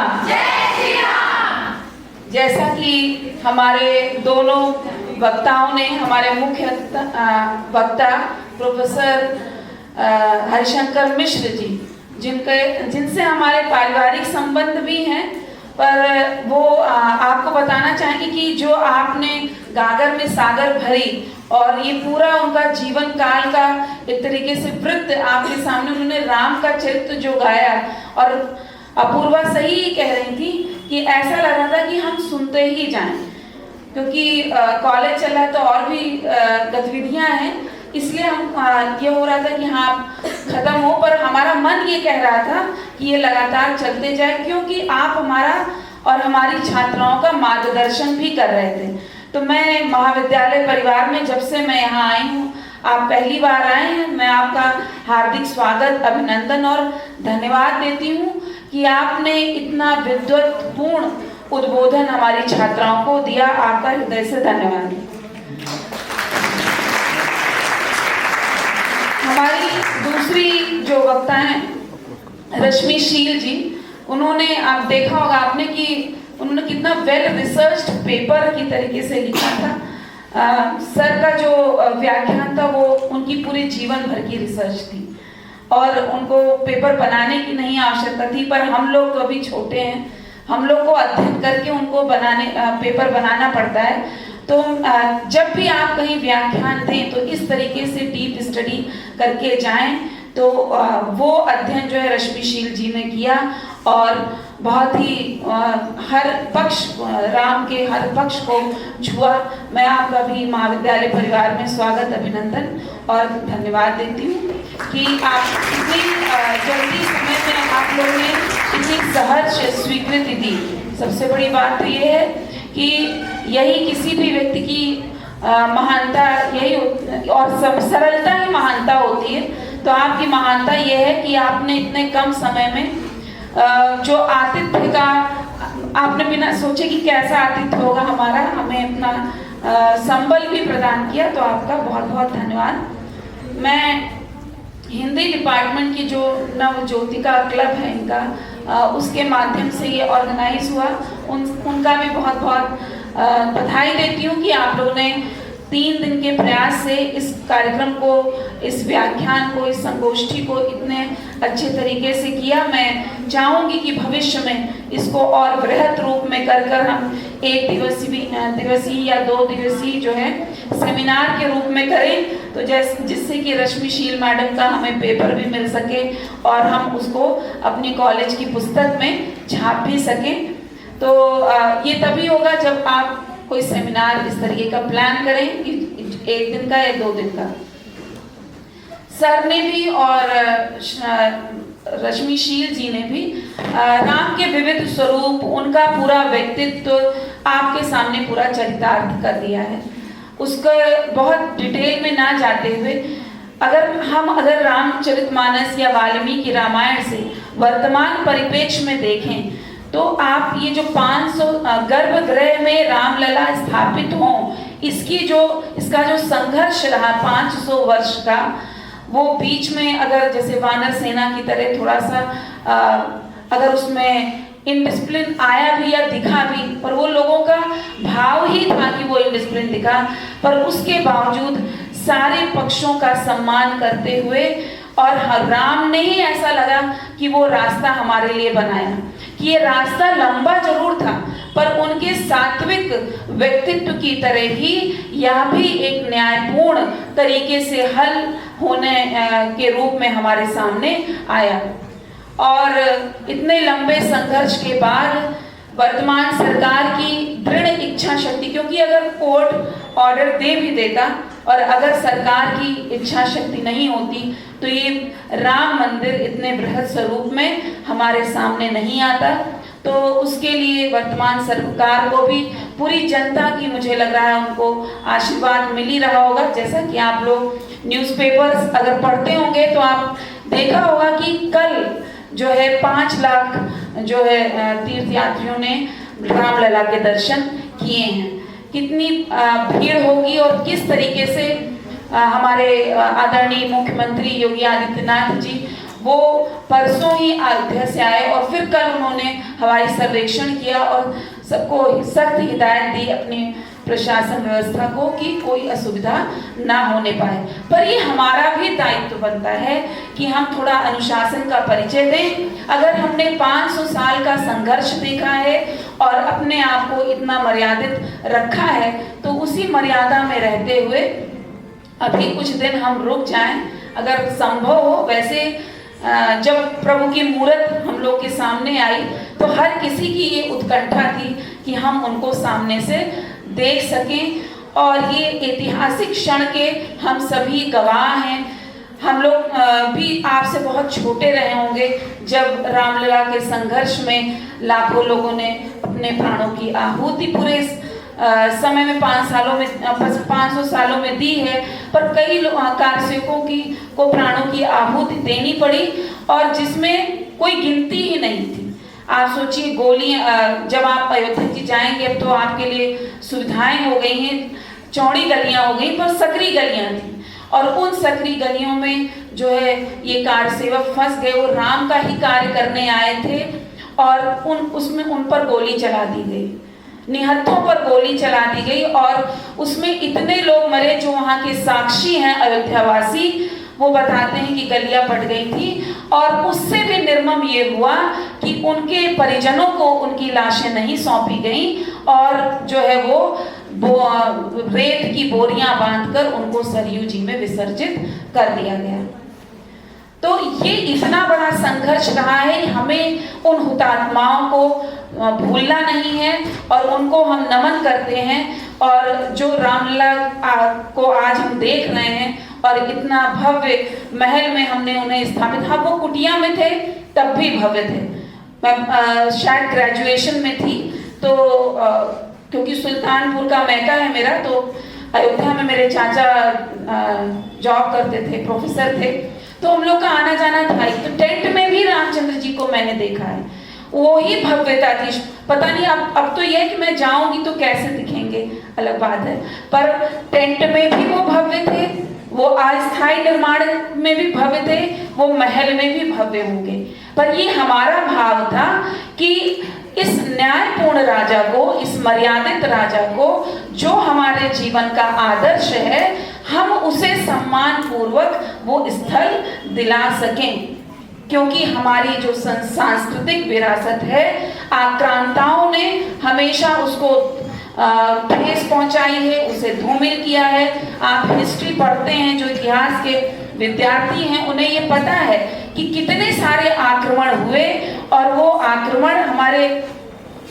राम। जय श्री राम। जैसा कि हमारे दोनों वक्ताओं ने, हमारे मुख्य वक्ता प्रोफेसर हरिशंकर मिश्र जी, जिनसे हमारे पारिवारिक संबंध भी हैं, पर वो आपको बताना चाहेंगे कि जो आपने गागर में सागर भरी और ये पूरा उनका जीवन काल का एक तरीके से वृत्त आपके सामने उन्होंने राम का चरित्र जो गाया, और अपूर्वा सही कह रही थी कि ऐसा लग रहा था कि हम सुनते ही जाएं, क्योंकि कॉलेज चल रहा है तो और भी गतिविधियां हैं, इसलिए हम ये हो रहा था कि हाँ खत्म हो, पर हमारा मन ये कह रहा था कि ये लगातार चलते जाए, क्योंकि आप हमारा और हमारी छात्राओं का मार्गदर्शन भी कर रहे थे। तो मैं महाविद्यालय परिवार में जब से मैं यहाँ आई हूँ, आप पहली बार आए हैं, मैं आपका हार्दिक स्वागत, अभिनंदन और धन्यवाद देती हूँ कि आपने इतना विद्वत्पूर्ण उद्बोधन हमारी छात्राओं को दिया। आपका हृदय से धन्यवाद। हमारी दूसरी जो वक्ता हैं रश्मि शील जी, उन्होंने, आप देखा होगा आपने कि उन्होंने कितना वेल रिसर्च्ड पेपर की तरीके से लिखा था। सर का जो व्याख्यान था वो उनकी पूरे जीवन भर की रिसर्च थी और उनको पेपर बनाने की नहीं आवश्यकता थी, पर हम लोग तो अभी छोटे हैं, हम लोग को अध्ययन करके उनको पेपर बनाना पड़ता है। तो जब भी आप कहीं व्याख्यान दें तो इस तरीके से डीप स्टडी करके जाएं। तो वो अध्ययन जो है रश्मिशील जी ने किया और बहुत ही हर पक्ष, राम के हर पक्ष को छुआ। मैं आपका भी महाविद्यालय परिवार में स्वागत, अभिनंदन और धन्यवाद देती हूँ कि आप इतनी जल्दी समय में आप लोगों ने इतनी सहर्ष स्वीकृति दी। सबसे बड़ी बात तो ये है कि यही किसी भी व्यक्ति की महानता यही और सरलता ही महानता होती है। तो आपकी महानता ये है कि आपने इतने कम समय में जो आतिथ्य का, आपने बिना सोचे कि कैसा आतिथ्य होगा हमारा, हमें अपना संबल भी प्रदान किया। तो आपका बहुत बहुत धन्यवाद। मैं हिंदी डिपार्टमेंट की जो नवज्योतिका क्लब है इनका, उसके माध्यम से ये ऑर्गेनाइज हुआ, उनका भी बहुत बहुत बधाई देती हूँ कि आप लोगों ने 3 दिन के प्रयास से इस कार्यक्रम को, इस व्याख्यान को, इस संगोष्ठी को इतने अच्छे तरीके से किया। मैं चाहूँगी कि भविष्य में इसको और बृहद रूप में कर हम 1 दिवसीय या 2 दिवसीय जो है सेमिनार के रूप में करें, तो जिससे कि रश्मिशील मैडम का हमें पेपर भी मिल सके और हम उसको अपनी कॉलेज की पुस्तक में छाप भी सकें। तो ये तभी होगा जब आप कोई सेमिनार इस तरीके का प्लान करें कि 1 दिन का या 2 दिन का। सर ने भी और रश्मिशील जी ने भी राम के विविध स्वरूप, उनका पूरा व्यक्तित्व आपके सामने पूरा चरितार्थ कर दिया है। उसका बहुत डिटेल में ना जाते हुए अगर रामचरितमानस या वाल्मीकि रामायण से वर्तमान परिप्रेक्ष्य में देखें तो आप ये जो 500 गर्भगृह में रामलला स्थापित हों, इसका जो संघर्ष रहा 500 वर्ष का, वो बीच में अगर जैसे वानर सेना की तरह थोड़ा सा अगर उसमें इनडिसिप्लिन आया भी या दिखा भी, पर वो लोगों का भाव ही था कि वो इनडिसिप्लिन दिखा, पर उसके बावजूद सारे पक्षों का सम्मान करते हुए, और राम ने ही ऐसा लगा कि वो रास्ता हमारे लिए बनाया, कि ये रास्ता लंबा जरूर था पर उनके सात्विक व्यक्तित्व की तरह ही यह भी एक न्यायपूर्ण तरीके से हल होने के रूप में हमारे सामने आया। और इतने लंबे संघर्ष के बाद वर्तमान सरकार की दृढ़ इच्छा शक्ति, क्योंकि अगर कोर्ट ऑर्डर दे भी देता और अगर सरकार की इच्छा शक्ति नहीं होती तो ये राम मंदिर इतने बृहद स्वरूप में हमारे सामने नहीं आता। तो उसके लिए वर्तमान सरकार को भी, पूरी जनता की मुझे लग रहा है उनको आशीर्वाद मिल ही रहा होगा। जैसा कि आप लोग न्यूज़पेपर्स अगर पढ़ते होंगे तो आप देखा होगा कि कल जो है 5 लाख जो है तीर्थयात्रियों ने रामलला के दर्शन किए हैं। कितनी भीड़ होगी और किस तरीके से हमारे आदरणीय मुख्यमंत्री योगी आदित्यनाथ जी वो परसों ही अयोध्या से आए और फिर कल उन्होंने हवाई सर्वेक्षण किया और सबको सख्त हिदायत दी अपनी प्रशासन व्यवस्था को कि कोई असुविधा ना होने पाए। पर ये हमारा भी दायित्व बनता है कि हम थोड़ा अनुशासन का परिचय दें। अगर हमने 500 साल का संघर्ष देखा है और अपने आप को इतना मर्यादित रखा है, तो उसी मर्यादा में रहते हुए अभी कुछ दिन हम रुक जाएं, अगर संभव हो। वैसे जब प्रभु की मूरत हम लोग के सामने आई तो हर किसी की ये उत्कंठा थी कि हम उनको सामने से देख सकें और ये ऐतिहासिक क्षण के हम सभी गवाह हैं। हम लोग भी आपसे बहुत छोटे रहे होंगे जब रामलला के संघर्ष में लाखों लोगों ने अपने प्राणों की आहुति पूरे समय में 500 सालों में दी है, पर कई कारसेवकों को प्राणों की आहुति देनी पड़ी और जिसमें कोई गिनती ही नहीं थी। आप सोचिए, गोलियां, जब आप अयोध्या जी जाएंगे अब तो आपके लिए सुविधाएं हो गई हैं, चौड़ी गलियां हो गई, पर सकरी गलियां थी और उन सकरी गलियों में जो है ये कारसेवक फंस गए। वो राम का ही कार्य करने आए थे और उसमें उन पर गोली चला दी गई, निहत्थों पर गोली चला दी गई और उसमें इतने लोग मरे जो वहाँ के साक्षी हैं अयोध्यावासी, वो बताते हैं कि गलियां पट गई थी। और उससे भी निर्मम ये हुआ कि उनके परिजनों को उनकी लाशें नहीं सौंपी गई और जो है वो रेत की बोरियां बांधकर उनको सरयू जी में विसर्जित कर दिया गया। तो ये इतना बड़ा संघर्ष रहा है, हमें उन हुतात्माओं को भूलना नहीं है और उनको हम नमन करते हैं। और जो रामलला को आज हम देख रहे हैं और इतना भव्य महल में हमने उन्हें स्थापित, हाँ वो कुटिया में थे तब भी भव्य थे। मैं शायद ग्रेजुएशन में थी तो क्योंकि सुल्तानपुर का मैका है मेरा, तो अयोध्या में मेरे चाचा जॉब करते थे, प्रोफेसर थे, तो हम लोग का आना जाना था। तो टेंट में भी रामचंद्र जी को मैंने देखा है, वो ही भव्यता थी। पता नहीं अब तो यह है कि मैं जाऊंगी तो कैसे दिखेंगे, अलग बात है, पर टेंट में भी वो भव्य थे, वो अस्थायी निर्माण में भी भव्य थे, वो महल में भी भव्य होंगे। पर ये हमारा भाव था कि इस न्यायपूर्ण राजा को, इस मर्यादित राजा को, जो हमारे जीवन का आदर्श है, हम उसे सम्मान पूर्वक वो स्थल दिला सकें। क्योंकि हमारी जो सांस्कृतिक विरासत है, आक्रांताओं ने हमेशा उसको ठेस पहुंचाई है, उसे धूमिल किया है। आप हिस्ट्री पढ़ते हैं, जो इतिहास के विद्यार्थी हैं उन्हें ये पता है कि कितने सारे आक्रमण हुए और वो आक्रमण हमारे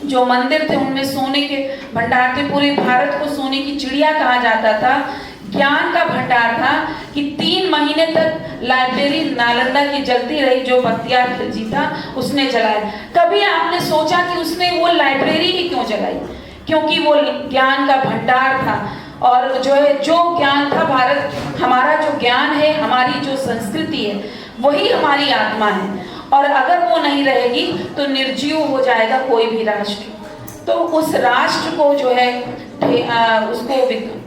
जो मंदिर थे उनमें सोने के भंडार थे। पूरे भारत को सोने की चिड़िया कहा जाता था, ज्ञान का भंडार था कि 3 महीने तक लाइब्रेरी नालंदा की जलती रही, जो बख्तियार खिलजी था उसने जलाया। कभी आपने सोचा कि उसने वो लाइब्रेरी ही क्यों जलाई? क्योंकि वो ज्ञान का भंडार था और जो है जो ज्ञान था, भारत हमारा जो ज्ञान है, हमारी जो संस्कृति है, वही हमारी आत्मा है और अगर वो नहीं रहेगी तो निर्जीव हो जाएगा कोई भी राष्ट्र। तो उस राष्ट्र को जो है उसको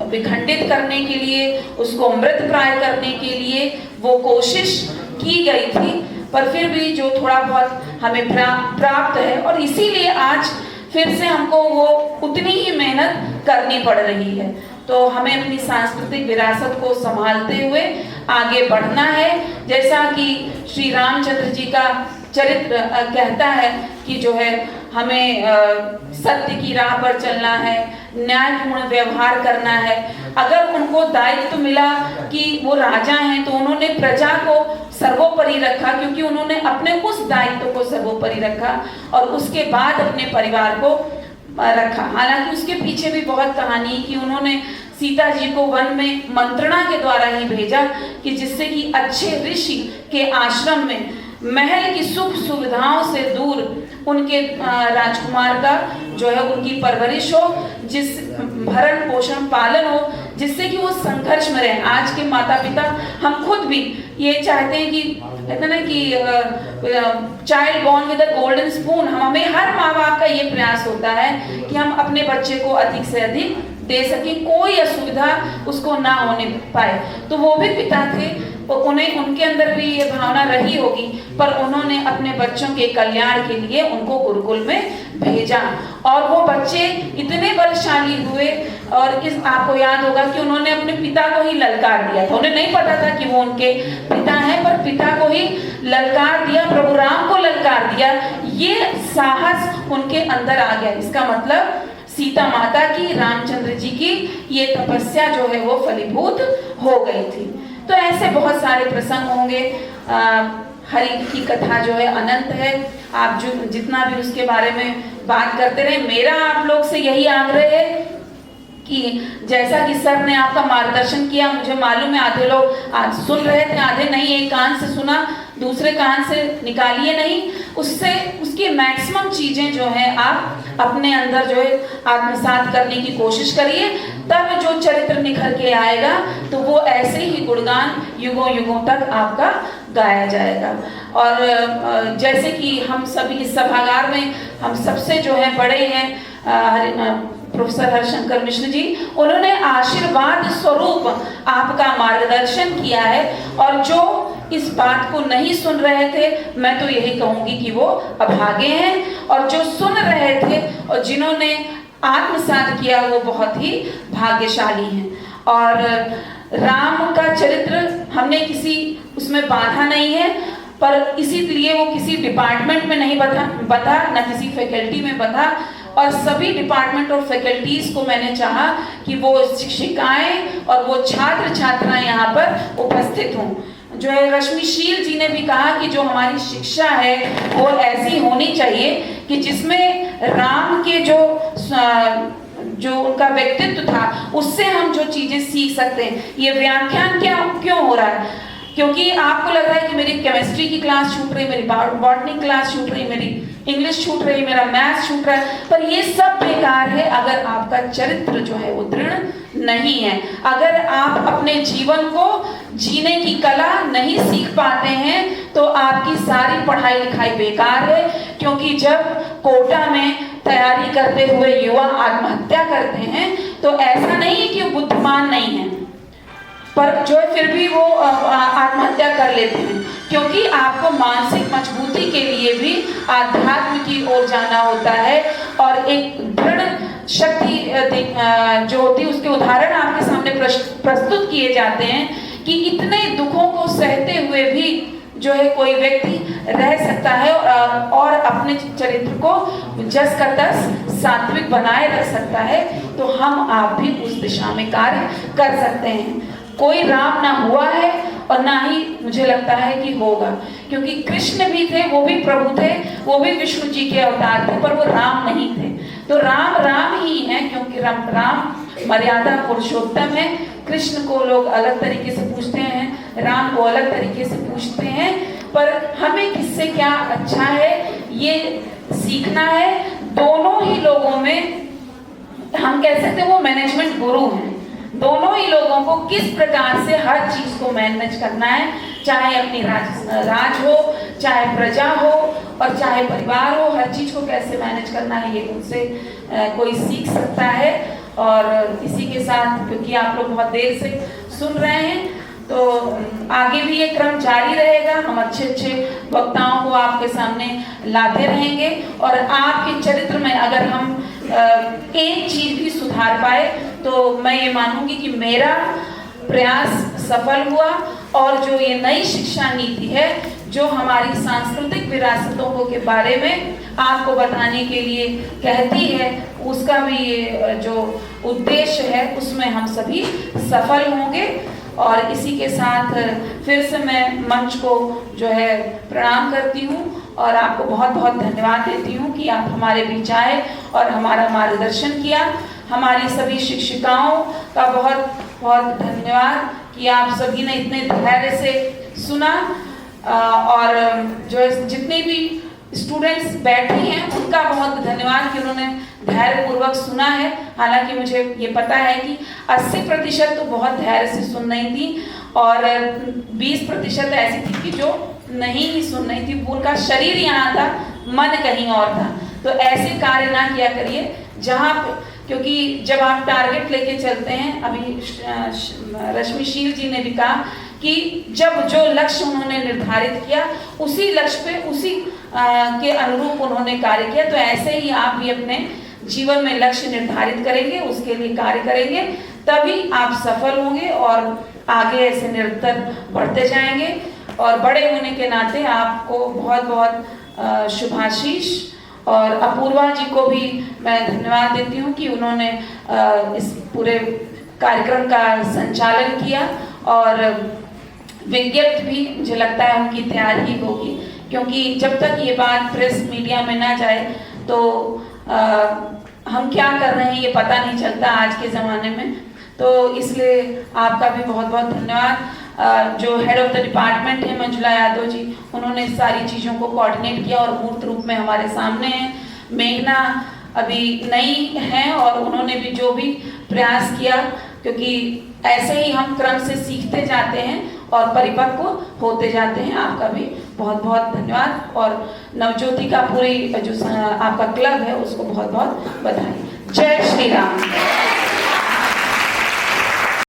विखंडित करने के लिए, उसको मृत प्राय करने के लिए वो कोशिश की गई थी, पर फिर भी जो थोड़ा बहुत हमें प्राप्त है और इसीलिए आज फिर से हमको वो उतनी ही मेहनत करनी पड़ रही है। तो हमें अपनी सांस्कृतिक विरासत को संभालते हुए आगे बढ़ना है। जैसा कि श्री रामचंद्र जी का चरित्र कहता है कि जो है हमें सत्य की राह पर चलना है, न्यायपूर्ण व्यवहार करना है। अगर उनको दायित्व मिला कि वो राजा हैं तो उन्होंने प्रजा को सर्वोपरि रखा, क्योंकि उन्होंने अपने उस दायित्व को सर्वोपरि रखा और उसके बाद अपने परिवार को रखा। हालांकि उसके पीछे भी बहुत कहानी कि उन्होंने सीता जी को वन में मंत्रणा के द्वारा ही भेजा कि जिससे कि अच्छे ऋषि के आश्रम में महल की सुख सुविधाओं से दूर उनके राजकुमार का जो है उनकी परवरिश हो, जिस भरण पोषण पालन हो, जिससे कि वो संघर्ष में रहे। आज के माता पिता हम खुद भी ये चाहते हैं कि कहते ना कि child born with a golden spoon, हमें हर माँ बाप का ये प्रयास होता है कि हम अपने बच्चे को अधिक से अधिक दे सके, कोई असुविधा उसको ना होने पाए। तो वो भी पिता थे तो उन्हें उनके अंदर भी ये भावना रही होगी, पर उन्होंने अपने बच्चों के कल्याण के लिए उनको गुरुकुल में भेजा और वो बच्चे इतने बलशाली हुए। और इस आपको याद होगा कि उन्होंने अपने पिता को ही ललकार दिया था, उन्हें नहीं पता था कि वो उनके पिता हैं, पर पिता को ही ललकार दिया, प्रभु राम को ललकार दिया। ये साहस उनके अंदर आ गया। इसका मतलब सीता माता की, रामचंद्र जी की ये तपस्या जो है वो फलीभूत हो गई थी। तो ऐसे बहुत सारे प्रसंग होंगे। हरि की कथा जो है अनंत है, आप जो जितना भी उसके बारे में बात करते रहे। मेरा आप लोग से यही आग्रह है कि जैसा कि सर ने आपका मार्गदर्शन किया, मुझे मालूम है आधे लोग आज सुन रहे थे, आधे नहीं, एक कान से सुना दूसरे कान से निकालिए नहीं, उससे उसकी मैक्सिमम चीजें जो है आप अपने अंदर जो है आत्मसात करने की कोशिश करिए। तब जो चरित्र निखर के आएगा तो वो ऐसे ही गुणगान युगों युगों तक आपका गाया जाएगा। और जैसे कि हम सभी इस सभागार में हम सबसे जो है बड़े हैं प्रोफेसर हरिशंकर मिश्र जी, उन्होंने आशीर्वाद स्वरूप आपका मार्गदर्शन किया है। और जो इस बात को नहीं सुन रहे थे, मैं तो यही कहूंगी कि वो अभागे हैं, और जो सुन रहे थे और जिन्होंने आत्मसात किया वो बहुत ही भाग्यशाली हैं। और राम का चरित्र हमने किसी उसमें बाधा नहीं है, पर इसीलिए वो किसी डिपार्टमेंट में नहीं बता न किसी फैकल्टी में बता। और सभी डिपार्टमेंट और फैकल्टीज को मैंने चाहा कि वो शिक्षिकाएं और वो छात्र छात्राएं यहाँ पर उपस्थित हों। जो है रश्मिशील जी ने भी कहा कि जो हमारी शिक्षा है वो ऐसी होनी चाहिए कि जिसमें राम के जो उनका व्यक्तित्व था उससे हम जो चीजें सीख सकते हैं। ये व्याख्यान क्यों हो रहा है? क्योंकि आपको लग रहा है कि मेरी केमिस्ट्री की क्लास छूट रही, मेरी बॉटनी क्लास छूट रही, मेरी इंग्लिश छूट रही, मेरा मैथ छूट रहा है, पर ये सब बेकार है अगर आपका चरित्र जो है वो दृढ़ नहीं है। अगर आप अपने जीवन को जीने की कला नहीं सीख पाते हैं तो आपकी सारी पढ़ाई लिखाई बेकार है। क्योंकि जब कोटा में तैयारी करते हुए युवा आत्महत्या करते हैं तो ऐसा नहीं है कि वो बुद्धिमान नहीं है, पर जो है फिर भी वो आत्महत्या कर लेते हैं। क्योंकि आपको मानसिक मजबूती के लिए भी आध्यात्म की ओर जाना होता है। और एक दृढ़ शक्ति जो होती है उसके उदाहरण आपके सामने प्रस्तुत किए जाते हैं कि इतने दुखों को सहते हुए भी जो है कोई व्यक्ति रह सकता है और अपने चरित्र को जस का तस सात्विक बनाए रख सकता है। तो हम आप भी उस दिशा में कार्य कर सकते हैं। कोई राम ना हुआ है और ना ही मुझे लगता है कि होगा, क्योंकि कृष्ण भी थे, वो भी प्रभु थे, वो भी विष्णु जी के अवतार थे, पर वो राम नहीं थे। तो राम राम ही है, क्योंकि राम मर्यादा पुरुषोत्तम है। कृष्ण को लोग अलग तरीके से पूछते हैं, राम को अलग तरीके से पूछते हैं, पर हमें किससे क्या अच्छा है ये सीखना है। दोनों ही लोगों में हम कह सकते हैं वो मैनेजमेंट गुरु हैं। दोनों ही लोगों को किस प्रकार से हर चीज को मैनेज करना है, चाहे अपनी राज हो, चाहे प्रजा हो और चाहे परिवार हो, हर चीज को कैसे मैनेज करना है ये उनसे कोई सीख सकता है। और इसी के साथ, क्योंकि आप लोग बहुत देर से सुन रहे हैं, तो आगे भी ये क्रम जारी रहेगा। हम अच्छे अच्छे वक्ताओं को आपके सामने लाते रहेंगे और आपके चरित्र में अगर हम एक चीज भी सुधार पाए तो मैं ये मानूंगी कि मेरा प्रयास सफल हुआ। और जो ये नई शिक्षा नीति है जो हमारी सांस्कृतिक विरासतों के बारे में आपको बताने के लिए कहती है, उसका भी ये जो उद्देश्य है उसमें हम सभी सफल होंगे। और इसी के साथ फिर से मैं मंच को जो है प्रणाम करती हूँ और आपको बहुत बहुत धन्यवाद देती हूँ कि आप हमारे बीच आए और हमारा मार्गदर्शन किया। हमारी सभी शिक्षिकाओं का बहुत बहुत धन्यवाद कि आप सभी ने इतने धैर्य से सुना। और जो जितने भी स्टूडेंट्स बैठी हैं उनका बहुत धन्यवाद कि उन्होंने धैर्य पूर्वक सुना है। हालांकि मुझे ये पता है कि 80% तो बहुत धैर्य से सुन रही थी और 20% ऐसी थी कि जो नहीं ही सुन रही थी, उनका शरीर यहाँ था, मन कहीं और था। तो ऐसे कार्य ना किया करिए जहाँ पे, क्योंकि जब आप टारगेट लेके चलते हैं, अभी रश्मिशील जी ने भी कहा कि जब जो लक्ष्य उन्होंने निर्धारित किया उसी लक्ष्य पे उसी के अनुरूप उन्होंने कार्य किया। तो ऐसे ही आप भी अपने जीवन में लक्ष्य निर्धारित करेंगे, उसके लिए कार्य करेंगे, तभी आप सफल होंगे और आगे ऐसे निरंतर बढ़ते जाएंगे। और बड़े होने के नाते आपको बहुत बहुत शुभाशीष। और अपूर्वा जी को भी मैं धन्यवाद देती हूँ कि उन्होंने इस पूरे कार्यक्रम का संचालन किया। और विज्ञप्ति भी मुझे लगता है उनकी तैयार ही होगी, क्योंकि जब तक ये बात प्रेस मीडिया में ना जाए तो हम क्या कर रहे हैं ये पता नहीं चलता आज के ज़माने में। तो इसलिए आपका भी बहुत बहुत धन्यवाद। जो हेड ऑफ द डिपार्टमेंट है मंजुला यादव जी, उन्होंने सारी चीज़ों को कोऑर्डिनेट किया और मूर्त रूप में हमारे सामने है। मेघना अभी नई है और उन्होंने भी जो भी प्रयास किया, क्योंकि ऐसे ही हम क्रम से सीखते जाते हैं और परिपक्व होते जाते हैं। आपका भी बहुत बहुत धन्यवाद। और नवज्योति का पूरी जो आपका क्लब है उसको बहुत बहुत बधाई। जय श्री राम।